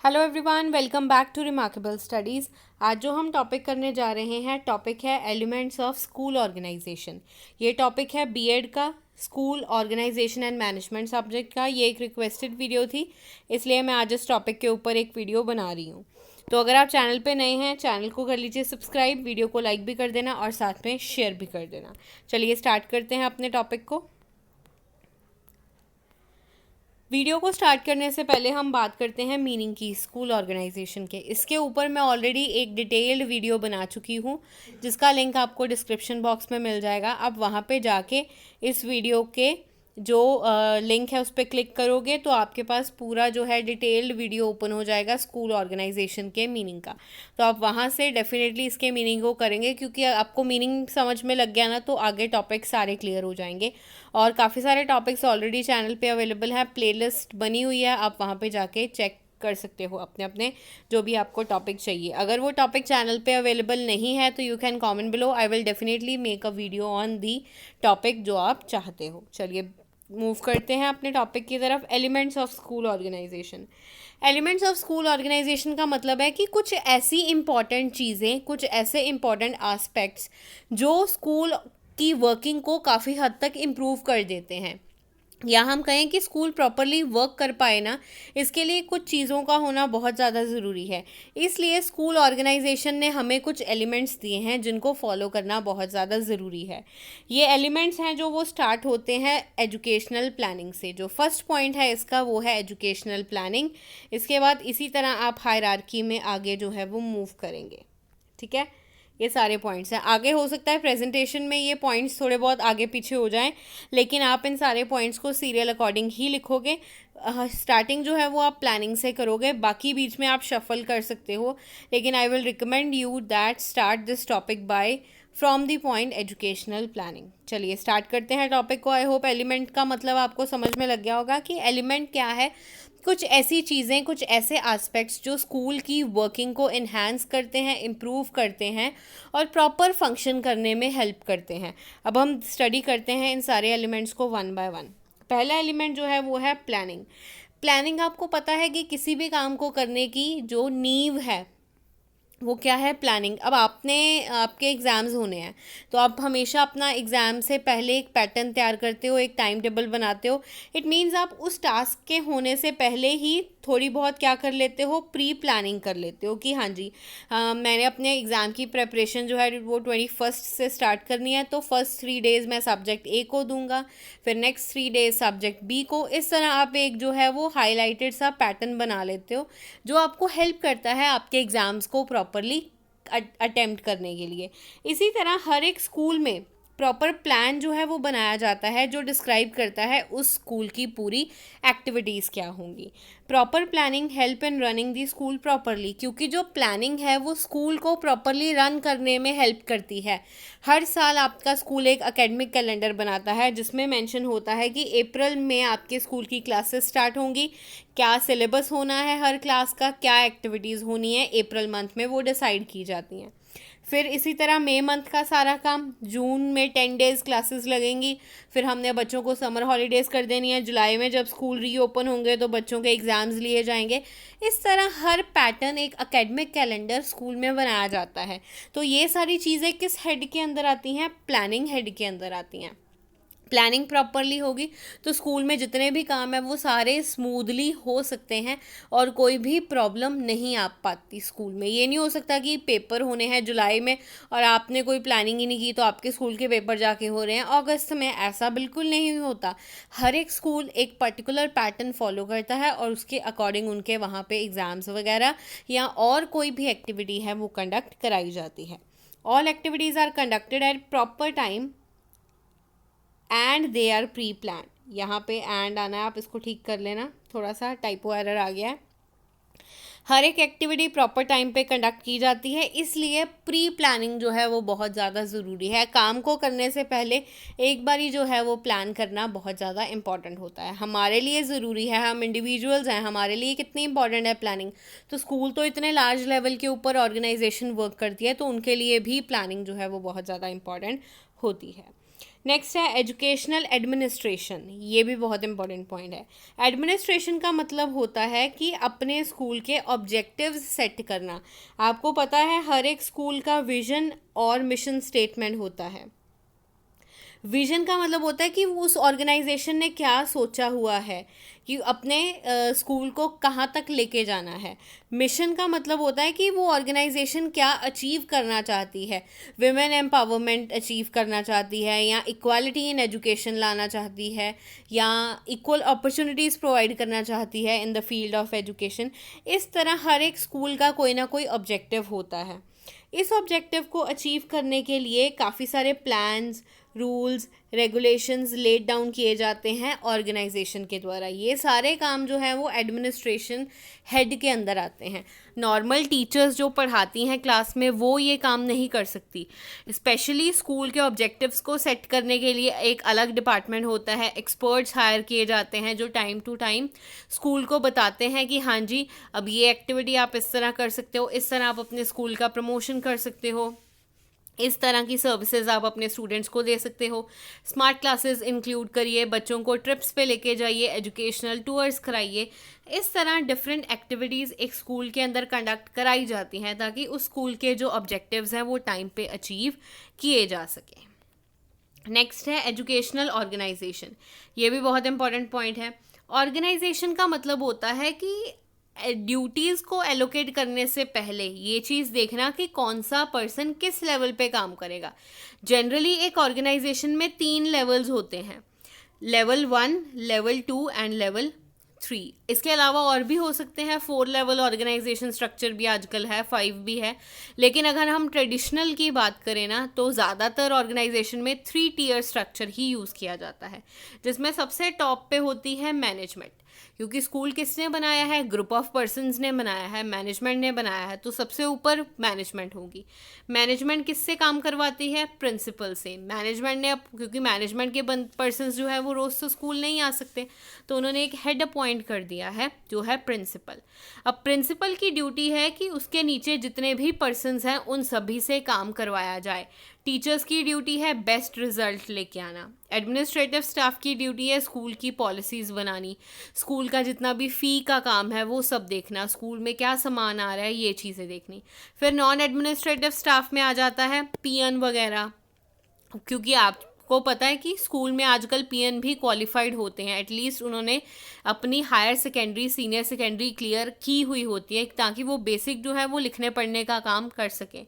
Hello everyone, welcome back to Remarkable Studies. आज जो हम टॉपिक करने जा रहे हैं टॉपिक है एलिमेंट्स ऑफ स्कूल ऑर्गेनाइजेशन। ये टॉपिक है बीएड का school organisation and management subject का। ये एक रिक्वेस्टेड वीडियो थी, इसलिए मैं आज इस टॉपिक के ऊपर एक वीडियो बना रही हूँ। तो अगर आप चैनल पे नए हैं, चैनल को कर लीजिए सब्सक्राइब, वीडियो को लाइक भी कर देना और साथ में शेयर भी कर देना। चलिए स्टार्ट करते हैं अपने टॉपिक को। वीडियो को स्टार्ट करने से पहले हम बात करते हैं मीनिंग की स्कूल ऑर्गेनाइजेशन के। इसके ऊपर मैं ऑलरेडी एक डिटेल्ड वीडियो बना चुकी हूँ, जिसका लिंक आपको डिस्क्रिप्शन बॉक्स में मिल जाएगा। आप वहाँ पे जाके इस वीडियो के जो लिंक है उस पर क्लिक करोगे तो आपके पास पूरा जो है डिटेल्ड वीडियो ओपन हो जाएगा स्कूल ऑर्गेनाइजेशन के मीनिंग का। तो आप वहाँ से डेफिनेटली इसके मीनिंग को करेंगे, क्योंकि आपको मीनिंग समझ में लग गया ना तो आगे टॉपिक सारे क्लियर हो जाएंगे। और काफ़ी सारे टॉपिक्स ऑलरेडी चैनल पे अवेलेबल है, प्लेलिस्ट बनी हुई है, आप वहाँ पे जाके चेक कर सकते हो अपने अपने जो भी आपको टॉपिक चाहिए। अगर वो टॉपिक चैनल पे अवेलेबल नहीं है तो you can comment below, I will definitely make a video on the topic जो आप चाहते हो। चलिए मूव करते हैं अपने टॉपिक की तरफ। Elements of school organisation. Elements of school organisation का मतलब है कि कुछ ऐसी इंपॉर्टेंट चीज़ें, कुछ ऐसे इंपॉर्टेंट आस्पेक्ट्स जो स्कूल की वर्किंग को काफ़ी हद तक इम्प्रूव कर देते हैं, या हम कहें कि स्कूल प्रॉपरली वर्क कर पाए ना, इसके लिए कुछ चीज़ों का होना बहुत ज़्यादा ज़रूरी है। इसलिए स्कूल ऑर्गेनाइजेशन ने हमें कुछ एलिमेंट्स दिए हैं जिनको फॉलो करना बहुत ज़्यादा ज़रूरी है। ये एलिमेंट्स हैं जो वो स्टार्ट होते हैं एजुकेशनल प्लानिंग से। जो फर्स्ट पॉइंट है इसका वो है एजुकेशनल प्लानिंग। इसके बाद इसी तरह आप हायरार्की में आगे जो है वो मूव करेंगे। ठीक है, ये सारे पॉइंट्स हैं। आगे हो सकता है प्रेजेंटेशन में ये पॉइंट्स थोड़े बहुत आगे पीछे हो जाएं, लेकिन आप इन सारे पॉइंट्स को सीरियल अकॉर्डिंग ही लिखोगे। स्टार्टिंग जो है वो आप प्लानिंग से करोगे, बाकी बीच में आप शफल कर सकते हो, लेकिन I will recommend you that start this topic by from the point educational planning. चलिए स्टार्ट करते हैं टॉपिक को। आई होप एलिमेंट का मतलब आपको समझ में लग गया होगा कि एलिमेंट क्या है। कुछ ऐसी चीज़ें, कुछ ऐसे एस्पेक्ट्स जो स्कूल की वर्किंग को इन्हांस करते हैं, इम्प्रूव करते हैं और प्रॉपर फंक्शन करने में हेल्प करते हैं। अब हम स्टडी करते हैं इन सारे एलिमेंट्स को वन बाय वन। पहला एलिमेंट जो है वो है प्लानिंग। प्लानिंग आपको पता है कि किसी भी काम को करने की जो नींव है वो क्या है, प्लानिंग। अब आपके एग्ज़ाम्स होने हैं तो आप हमेशा अपना एग्ज़ाम से पहले एक पैटर्न तैयार करते हो, एक टाइम टेबल बनाते हो। इट मीन्स आप उस टास्क के होने से पहले ही थोड़ी बहुत क्या कर लेते हो, प्री प्लानिंग कर लेते हो कि हाँ जी, मैंने अपने एग्ज़ाम की प्रेपरेशन जो है वो 21 से स्टार्ट करनी है, तो फर्स्ट 3 डेज़ मैं सब्जेक्ट ए को दूंगा, फिर नेक्स्ट 3 डेज़ सब्जेक्ट बी को। इस तरह आप एक जो है वो हाईलाइटेड सा पैटर्न बना लेते हो, जो आपको हेल्प करता है आपके एग्ज़ाम्स को प्रॉपरली अटेम्प्ट करने के लिए। इसी तरह हर एक स्कूल में प्रॉपर प्लान जो है वो बनाया जाता है, जो डिस्क्राइब करता है उस स्कूल की पूरी एक्टिविटीज़ क्या होंगी। Proper planning help in running the school properly, क्योंकि जो प्लानिंग है वो स्कूल को प्रॉपरली रन करने में हेल्प करती है। हर साल आपका स्कूल एक एकेडमिक कैलेंडर बनाता है, जिसमें मेंशन होता है कि अप्रैल में आपके स्कूल की क्लासेस स्टार्ट होंगी, क्या सिलेबस होना है हर क्लास का, क्या एक्टिविटीज़ होनी है, अप्रैल मंथ में वो डिसाइड की जाती हैं। फिर इसी तरह मई मंथ का सारा काम, जून में 10 डेज़ क्लासेस लगेंगी, फिर हमने बच्चों को समर हॉलीडेज़ कर देनी है, जुलाई में जब स्कूल रीओपन होंगे तो बच्चों के एग्ज़ाम्स लिए जाएंगे। इस तरह हर पैटर्न एक एकेडमिक कैलेंडर स्कूल में बनाया जाता है। तो ये सारी चीज़ें किस हेड के अंदर आती हैं, प्लानिंग हेड के अंदर आती हैं। प्लानिंग प्रॉपरली होगी तो स्कूल में जितने भी काम है वो सारे स्मूथली हो सकते हैं और कोई भी प्रॉब्लम नहीं आ पाती स्कूल में। ये नहीं हो सकता कि पेपर होने हैं जुलाई में और आपने कोई प्लानिंग ही नहीं की तो आपके स्कूल के पेपर जाके हो रहे हैं अगस्त में। ऐसा बिल्कुल नहीं होता। हर एक स्कूल एक पर्टिकुलर पैटर्न फॉलो करता है और उसके अकॉर्डिंग उनके वहाँ पे एग्ज़ाम्स वगैरह या और कोई भी एक्टिविटी है वो कंडक्ट कराई जाती है। All activities are conducted at proper time and they are pre plan. यहाँ पे एंड आना है, आप इसको ठीक कर लेना, थोड़ा सा टाइपो एरर आ गया है। हर एक एक्टिविटी प्रॉपर टाइम पे कंडक्ट की जाती है, इसलिए प्री प्लानिंग जो है वो बहुत ज़्यादा ज़रूरी है। काम को करने से पहले एक बारी जो है वो प्लान करना बहुत ज़्यादा इंपॉर्टेंट होता है। हमारे लिए ज़रूरी है, हम इंडिविजुअल्स हैं, हमारे लिए कितनी इंपॉर्टेंट है प्लानिंग। तो स्कूल तो इतने लार्ज लेवल के ऊपर ऑर्गेनाइजेशन वर्क करती है, तो उनके लिए भी प्लानिंग जो है वो बहुत ज़्यादा इंपॉर्टेंट होती है। नेक्स्ट है एजुकेशनल एडमिनिस्ट्रेशन। ये भी बहुत इंपॉर्टेंट पॉइंट है। एडमिनिस्ट्रेशन का मतलब होता है कि अपने स्कूल के ऑब्जेक्टिव्स सेट करना। आपको पता है हर एक स्कूल का विजन और मिशन स्टेटमेंट होता है। विजन का मतलब होता है कि उस ऑर्गेनाइजेशन ने क्या सोचा हुआ है कि अपने स्कूल को कहाँ तक लेके जाना है। मिशन का मतलब होता है कि वो ऑर्गेनाइजेशन क्या अचीव करना चाहती है। विमेन एम्पावरमेंट अचीव करना चाहती है, या इक्वालिटी इन एजुकेशन लाना चाहती है, या इक्वल अपॉर्चुनिटीज़ प्रोवाइड करना चाहती है in the field of education. इस तरह हर एक स्कूल का कोई ना कोई ऑब्जेक्टिव होता है। इस ऑब्जेक्टिव को अचीव करने के लिए काफ़ी सारे plans, rules, regulations laid down किए जाते हैं ऑर्गेनाइजेशन के द्वारा। ये सारे काम जो है वो एडमिनिस्ट्रेशन हेड के अंदर आते हैं। नॉर्मल टीचर्स जो पढ़ाती हैं क्लास में वो ये काम नहीं कर सकती। स्पेशली स्कूल के ऑब्जेक्टिव्स को सेट करने के लिए एक अलग डिपार्टमेंट होता है। एक्सपर्ट्स हायर किए जाते हैं जो टाइम टू टाइम स्कूल को बताते हैं कि हाँ जी, अब ये एक्टिविटी आप इस तरह कर सकते हो, इस तरह आप अपने स्कूल का प्रमोशन कर सकते हो, इस तरह की सर्विसेज आप अपने स्टूडेंट्स को दे सकते हो। स्मार्ट क्लासेस इंक्लूड करिए, बच्चों को ट्रिप्स पे लेके जाइए, एजुकेशनल टूर्स कराइए। इस तरह डिफरेंट एक्टिविटीज़ एक स्कूल के अंदर कंडक्ट कराई जाती हैं ताकि उस स्कूल के जो ऑब्जेक्टिव्स हैं वो टाइम पे अचीव किए जा सकें। नेक्स्ट है एजुकेशनल ऑर्गेनाइजेशन। ये भी बहुत इंपॉर्टेंट पॉइंट है। ऑर्गेनाइजेशन का मतलब होता है कि ड्यूटीज़ को एलोकेट करने से पहले ये चीज़ देखना कि कौन सा पर्सन किस लेवल पे काम करेगा। जनरली एक ऑर्गेनाइजेशन में 3 लेवल्स होते हैं, लेवल 1, लेवल 2 एंड लेवल 3। इसके अलावा और भी हो सकते हैं, 4 लेवल ऑर्गेनाइजेशन स्ट्रक्चर भी आजकल है, 5 भी है। लेकिन अगर हम ट्रेडिशनल की बात करें ना तो ज़्यादातर ऑर्गेनाइजेशन में 3 टियर स्ट्रक्चर ही यूज़ किया जाता है, जिसमें सबसे टॉप पे होती है मैनेजमेंट। क्योंकि स्कूल किसने बनाया है? ग्रुप ऑफ पर्सन्स ने बनाया है, मैनेजमेंट ने बनाया है, तो सबसे ऊपर मैनेजमेंट होगी। मैनेजमेंट किससे काम करवाती है? प्रिंसिपल से। मैनेजमेंट ने, अब क्योंकि मैनेजमेंट के पर्सन्स जो है वो रोज़ तो स्कूल नहीं आ सकते, तो उन्होंने एक हेड अपॉइंट कर दिया है जो है प्रिंसिपल। अब प्रिंसिपल की ड्यूटी है कि उसके नीचे जितने भी पर्सन्स हैं उन सभी से काम करवाया जाए। टीचर्स की ड्यूटी है बेस्ट रिजल्ट लेके आना। एडमिनिस्ट्रेटिव स्टाफ की ड्यूटी है स्कूल की पॉलिसीज़ बनानी, स्कूल का जितना भी फ़ी का काम है वो सब देखना, स्कूल में क्या सामान आ रहा है ये चीज़ें देखनी। फिर नॉन एडमिनिस्ट्रेटिव स्टाफ में आ जाता है पीएन वगैरह, क्योंकि आपको पता है कि स्कूल में आजकल पीएन भी क्वालिफाइड होते हैं, एटलीस्ट उन्होंने अपनी higher secondary, senior secondary clear की हुई होती है ताकि वो बेसिक जो है वो लिखने पढ़ने का काम कर सकें।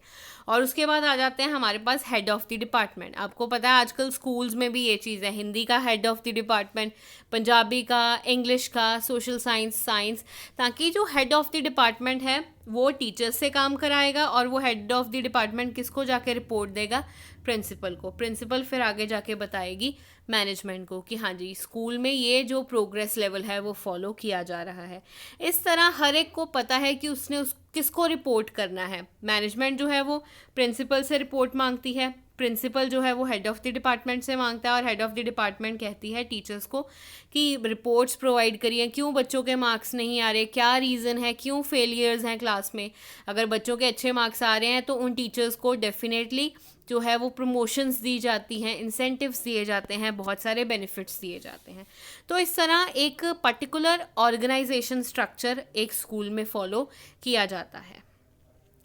और उसके बाद आ जाते हैं हमारे पास हेड ऑफ़ द डिपार्टमेंट। आपको पता है आजकल स्कूल्स में भी ये चीज़ है, हिंदी का head of the department, Punjabi का, इंग्लिश का, सोशल साइंस, ताकि जो हेड ऑफ़ द डिपार्टमेंट है वो टीचर्स से काम कराएगा और वो हेड ऑफ़ द डिपार्टमेंट किसको जाके रिपोर्ट देगा? प्रिंसिपल को। प्रिंसिपल फिर आगे जाके बताएगी मैनेजमेंट को कि हाँ जी, स्कूल में ये जो प्रोग्रेस लेवल है वो फॉलो किया जा रहा है। इस तरह हर एक को पता है कि उसने किसको रिपोर्ट करना है। मैनेजमेंट जो है वो प्रिंसिपल से रिपोर्ट मांगती है, प्रिंसिपल जो है वो हेड ऑफ़ द डिपार्टमेंट से मांगता है, और हेड ऑफ़ द डिपार्टमेंट कहती है टीचर्स को कि रिपोर्ट्स प्रोवाइड करिए, क्यों बच्चों के मार्क्स नहीं आ रहे, क्या रीज़न है, क्यों फेलियर्स हैं क्लास में। अगर बच्चों के अच्छे मार्क्स आ रहे हैं तो उन टीचर्स को डेफिनेटली जो है वो प्रमोशंस दी जाती हैं, इंसेंटिव्स दिए जाते हैं, बहुत सारे बेनिफिट्स दिए जाते हैं। तो इस तरह एक पर्टिकुलर ऑर्गेनाइजेशन स्ट्रक्चर एक स्कूल में फॉलो किया जाता है।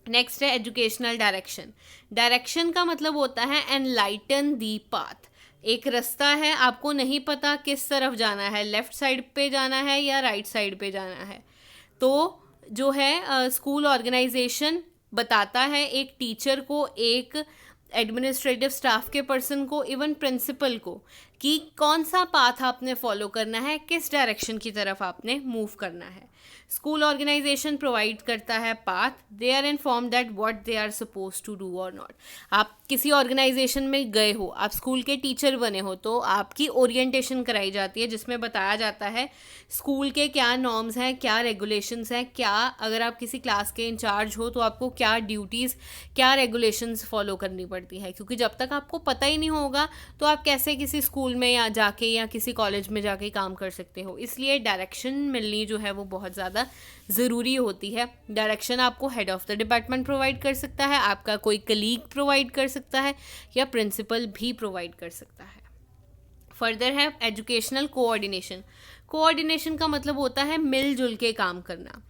नेक्स्ट है एजुकेशनल डायरेक्शन। डायरेक्शन का मतलब होता है एनलाइटन दी पाथ। एक रास्ता है, आपको नहीं पता किस तरफ जाना है, लेफ़्ट साइड पे जाना है या राइट साइड पे जाना है, तो जो है स्कूल ऑर्गेनाइजेशन बताता है एक टीचर को, एक एडमिनिस्ट्रेटिव स्टाफ के पर्सन को, इवन प्रिंसिपल को, कि कौन सा पाथ आपने फॉलो करना है, किस डायरेक्शन की तरफ आपने मूव करना है। स्कूल ऑर्गेनाइजेशन प्रोवाइड करता है path, they are inform that what they are suppose to do और नॉट। आप किसी ऑर्गेनाइजेशन में गए हो, आप स्कूल के टीचर बने हो, तो आपकी ओरिएंटेशन कराई जाती है जिसमें बताया जाता है स्कूल के क्या नॉर्म्स हैं, क्या रेगुलेशंस हैं, क्या अगर आप किसी क्लास के इंचार्ज हो तो आपको क्या ड्यूटीज़, क्या रेगुलेशंस फॉलो करनी पड़ती है। क्योंकि जब तक आपको पता ही नहीं होगा तो आप कैसे किसी स्कूल में या जाके या किसी कॉलेज में जाके काम कर सकते हो। इसलिए डायरेक्शन मिलनी जो है वो बहुत ज़्यादा ज़रूरी होती है। डायरेक्शन आपको head of the department provide कर सकता है, आपका कोई कलीग प्रोवाइड कर सकता है, या प्रिंसिपल भी प्रोवाइड कर सकता है। फर्दर है एजुकेशनल कोऑर्डिनेशन। कोऑर्डिनेशन का मतलब होता है मिलजुल के काम करना।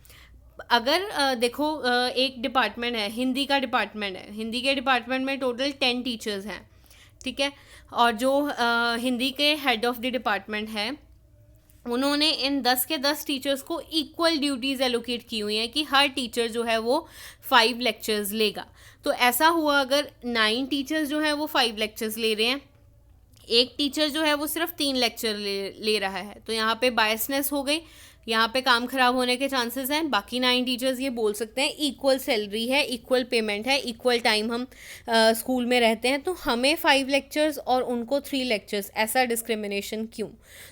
अगर देखो एक डिपार्टमेंट है, हिंदी का डिपार्टमेंट है, हिंदी के डिपार्टमेंट में टोटल 10 टीचर्स हैं, ठीक है। और जो हिंदी के हेड ऑफ द डिपार्टमेंट है, उन्होंने इन 10 के 10 टीचर्स को इक्वल ड्यूटीज़ एलोकेट की हुई हैं कि हर टीचर जो है वो 5 लेक्चर्स लेगा। तो ऐसा हुआ अगर 9 टीचर्स जो है वो 5 लेक्चर्स ले रहे हैं, एक टीचर जो है वो सिर्फ 3 लेक्चर ले रहा है, तो यहाँ पे बायसनेस हो गई, यहाँ पे काम खराब होने के चांसेस हैं। बाकी 9 टीचर्स ये बोल सकते हैं इक्वल सैलरी है, इक्वल पेमेंट है, इक्वल टाइम हम स्कूल में रहते हैं, तो हमें 5 लेक्चर्स और उनको 3 लेक्चर्स, ऐसा डिस्क्रिमिनेशन क्यों?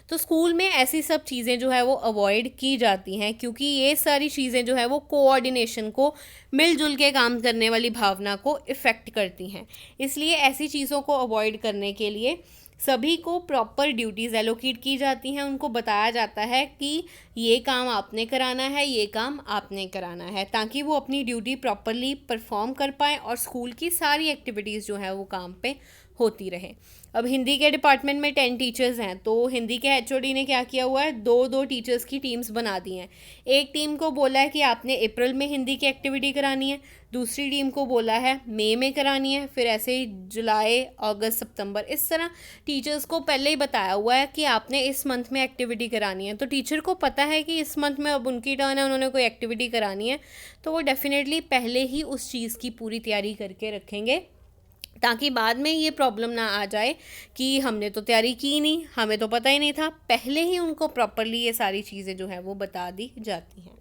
तो स्कूल में ऐसी सब चीज़ें जो है वो अवॉइड की जाती हैं, क्योंकि ये सारी चीज़ें जो है वो कोऑर्डिनेशन को, मिलजुल के काम करने वाली भावना को इफ़ेक्ट करती हैं। इसलिए ऐसी चीज़ों को अवॉइड करने के लिए सभी को प्रॉपर ड्यूटीज़ एलोकेट की जाती हैं। उनको बताया जाता है कि ये काम आपने कराना है, ये काम आपने कराना है, ताकि वो अपनी ड्यूटी प्रॉपरली परफॉर्म कर पाएँ और स्कूल की सारी एक्टिविटीज़ जो है वो काम पे होती रहे। अब हिंदी के डिपार्टमेंट में 10 टीचर्स हैं, तो हिंदी के एचओडी ने क्या किया हुआ है, 2-2 टीचर्स की टीम्स बना दी हैं। एक टीम को बोला है कि आपने अप्रैल में हिंदी की एक्टिविटी करानी है, दूसरी टीम को बोला है मई में करानी है, फिर ऐसे ही जुलाई, अगस्त, सितंबर, इस तरह टीचर्स को पहले ही बताया हुआ है कि आपने इस मंथ में एक्टिविटी करानी है। तो टीचर को पता है कि इस मंथ में अब उनकी टर्न है, उन्होंने कोई एक्टिविटी करानी है, तो वो डेफिनेटली पहले ही उस चीज़ की पूरी तैयारी करके रखेंगे, ताकि बाद में ये प्रॉब्लम ना आ जाए कि हमने तो तैयारी की नहीं, हमें तो पता ही नहीं था। पहले ही उनको प्रॉपरली ये सारी चीज़ें जो है वो बता दी जाती हैं।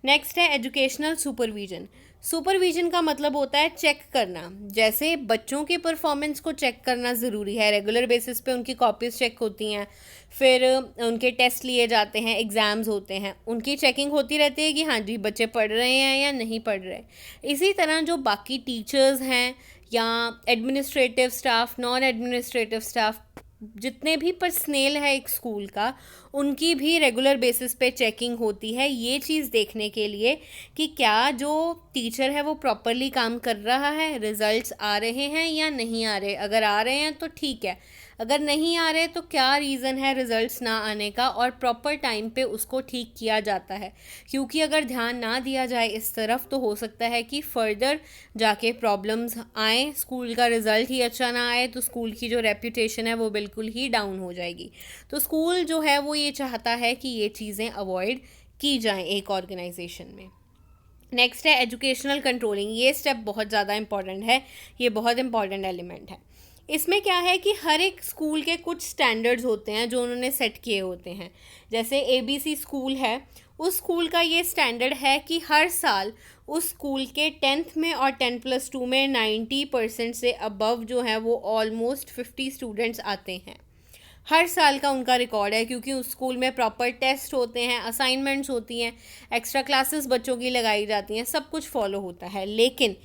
नेक्स्ट है एजुकेशनल सुपरविजन। सुपरविजन का मतलब होता है चेक करना। जैसे बच्चों के परफॉर्मेंस को चेक करना ज़रूरी है, रेगुलर बेसिस पे उनकी कॉपीज़ चेक होती हैं, फिर उनके टेस्ट लिए जाते हैं, एग्ज़ाम्स होते हैं, उनकी चेकिंग होती रहती है कि हाँ जी बच्चे पढ़ रहे हैं या नहीं पढ़ रहे। इसी तरह जो बाकी टीचर्स हैं या administrative staff, non administrative staff, जितने भी पर्सनेल है एक स्कूल का, उनकी भी रेगुलर बेसिस पे चेकिंग होती है, ये चीज़ देखने के लिए कि क्या जो टीचर है वो प्रॉपरली काम कर रहा है, रिजल्ट्स आ रहे हैं या नहीं आ रहे। अगर आ रहे हैं तो ठीक है, अगर नहीं आ रहे तो क्या रीज़न है रिजल्ट्स ना आने का, और प्रॉपर टाइम पे उसको ठीक किया जाता है। क्योंकि अगर ध्यान ना दिया जाए इस तरफ तो हो सकता है कि फर्दर जाके प्रॉब्लम्स आएँ, स्कूल का रिज़ल्ट ही अच्छा ना आए तो स्कूल की जो रेप्यूटेशन है वो बिल्कुल ही डाउन हो जाएगी। तो स्कूल जो है वो ये चाहता है कि ये चीज़ें अवॉइड की जाएँ एक ऑर्गेनाइजेशन में। नेक्स्ट है एजुकेशनल कंट्रोलिंग। ये स्टेप बहुत ज़्यादा इंपॉर्टेंट है, ये बहुत इंपॉर्टेंट एलिमेंट है। इसमें क्या है कि हर एक स्कूल के कुछ स्टैंडर्ड्स होते हैं जो उन्होंने सेट किए होते हैं। जैसे ABC स्कूल है, उस स्कूल का ये स्टैंडर्ड है कि हर साल उस स्कूल के 10th में और 10+2 में 90% से अबव जो है वो ऑलमोस्ट 50 स्टूडेंट्स आते हैं। हर साल का उनका रिकॉर्ड है, क्योंकि उस स्कूल में प्रॉपर टेस्ट होते हैं, असाइनमेंट्स होती हैं, एक्स्ट्रा क्लासेस बच्चों की लगाई जाती हैं, सब कुछ फॉलो होता है। लेकिन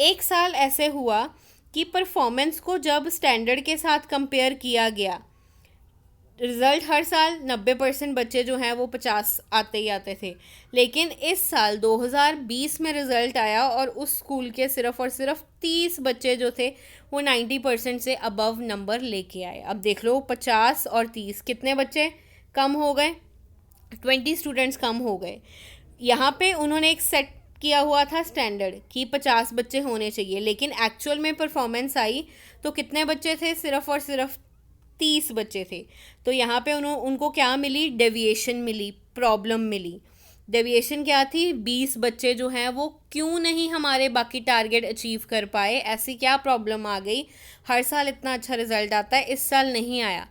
एक साल ऐसे हुआ कि परफॉर्मेंस को जब स्टैंडर्ड के साथ कंपेयर किया गया, रिज़ल्ट हर साल 90% बच्चे जो हैं वो 50 आते ही आते थे, लेकिन इस साल 2020 में रिज़ल्ट आया और उस स्कूल के सिर्फ़ और सिर्फ 30 बच्चे जो थे वो 90% से अबव नंबर लेके आए। अब देख लो 50 और 30 कितने बच्चे कम हो गए, 20 स्टूडेंट्स कम हो गए। यहाँ पे उन्होंने एक सेट किया हुआ था स्टैंडर्ड कि 50 बच्चे होने चाहिए, लेकिन एक्चुअल में परफॉर्मेंस आई तो कितने बच्चे थे, सिर्फ और सिर्फ 30 बच्चे थे। तो यहाँ पे उनको क्या मिली, डेविएशन मिली, प्रॉब्लम मिली। डेविएशन क्या थी, 20 बच्चे जो हैं वो क्यों नहीं हमारे बाकी टारगेट अचीव कर पाए, ऐसी क्या प्रॉब्लम आ गई। हर साल इतना अच्छा रिजल्ट आता है, इस साल नहीं आया।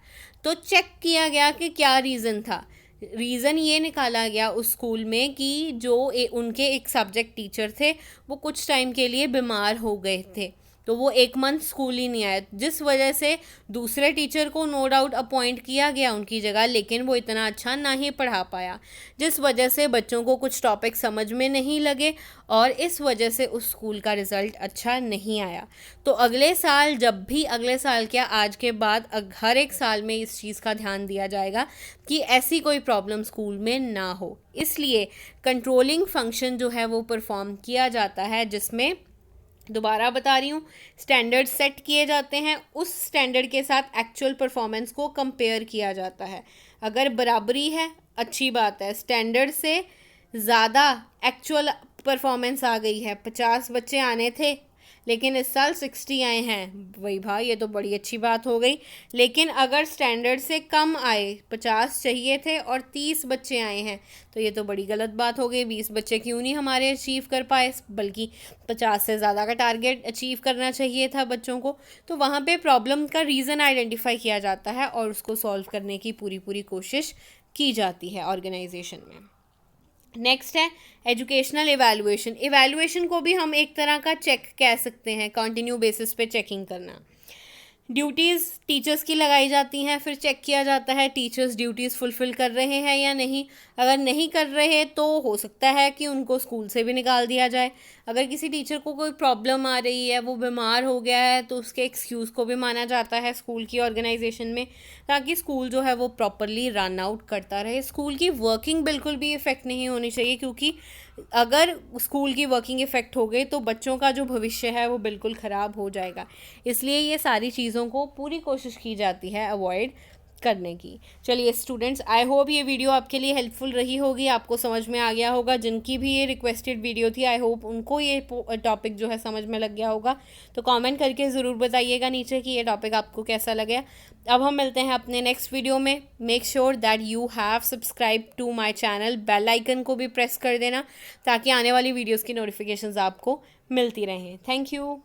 तो चेक किया गया कि क्या रीज़न था। रीज़न ये निकाला गया उस स्कूल में कि जो उनके एक सब्जेक्ट टीचर थे वो कुछ टाइम के लिए बीमार हो गए थे, तो वो 1 मंथ स्कूल ही नहीं आया, जिस वजह से दूसरे टीचर को नो डाउट अपॉइंट किया गया उनकी जगह, लेकिन वो इतना अच्छा ना ही पढ़ा पाया, जिस वजह से बच्चों को कुछ टॉपिक समझ में नहीं लगे और इस वजह से उस स्कूल का रिज़ल्ट अच्छा नहीं आया। तो अगले साल, जब भी अगले साल क्या आज के बाद हर एक साल में इस चीज़ का ध्यान दिया जाएगा कि ऐसी कोई प्रॉब्लम स्कूल में ना हो। इसलिए कंट्रोलिंग फंक्शन जो है वो परफॉर्म किया जाता है, जिसमें दोबारा बता रही हूँ, स्टैंडर्ड सेट किए जाते हैं, उस स्टैंडर्ड के साथ एक्चुअल परफॉर्मेंस को कंपेयर किया जाता है। अगर बराबरी है अच्छी बात है, स्टैंडर्ड से ज़्यादा एक्चुअल परफॉर्मेंस आ गई है, 50 बच्चे आने थे लेकिन इस साल 60 आए हैं, वही भाई ये तो बड़ी अच्छी बात हो गई। लेकिन अगर स्टैंडर्ड से कम आए, 50 चाहिए थे और 30 बच्चे आए हैं, तो ये तो बड़ी गलत बात हो गई। 20 बच्चे क्यों नहीं हमारे अचीव कर पाए, बल्कि 50 से ज़्यादा का टारगेट अचीव करना चाहिए था बच्चों को। तो वहाँ पे प्रॉब्लम का रीज़न आइडेंटिफाई किया जाता है और उसको सॉल्व करने की पूरी पूरी कोशिश की जाती है ऑर्गेनाइजेशन में। नेक्स्ट है एजुकेशनल इवैल्यूएशन। इवैल्यूएशन को भी हम एक तरह का चेक कह सकते हैं, कंटिन्यू बेसिस पे चेकिंग करना। ड्यूटीज़ टीचर्स की लगाई जाती हैं, फिर चेक किया जाता है टीचर्स ड्यूटीज़ फुलफ़िल कर रहे हैं या नहीं। अगर नहीं कर रहे तो हो सकता है कि उनको स्कूल से भी निकाल दिया जाए। अगर किसी टीचर को कोई प्रॉब्लम आ रही है, वो बीमार हो गया है, तो उसके एक्सक्यूज़ को भी माना जाता है स्कूल की ऑर्गेनाइजेशन में, ताकि स्कूल जो है वो प्रॉपरली रन आउट करता रहे। स्कूल की वर्किंग बिल्कुल भी इफ़ेक्ट नहीं होनी चाहिए, क्योंकि अगर स्कूल की वर्किंग इफ़ेक्ट हो गई तो बच्चों का जो भविष्य है वो बिल्कुल ख़राब हो जाएगा। इसलिए ये सारी चीज़ों को पूरी कोशिश की जाती है अवॉइड करने की। चलिए स्टूडेंट्स, आई होप ये वीडियो आपके लिए हेल्पफुल रही होगी, आपको समझ में आ गया होगा। जिनकी भी ये रिक्वेस्टेड वीडियो थी, आई होप उनको ये टॉपिक जो है समझ में लग गया होगा। तो कमेंट करके ज़रूर बताइएगा नीचे कि ये टॉपिक आपको कैसा लगे। अब हम मिलते हैं अपने नेक्स्ट वीडियो में। Make sure that you have subscribe to my channel, bell icon को भी प्रेस कर देना ताकि आने वाली वीडियोज़ की नोटिफिकेशंस आपको मिलती रहें। Thank you.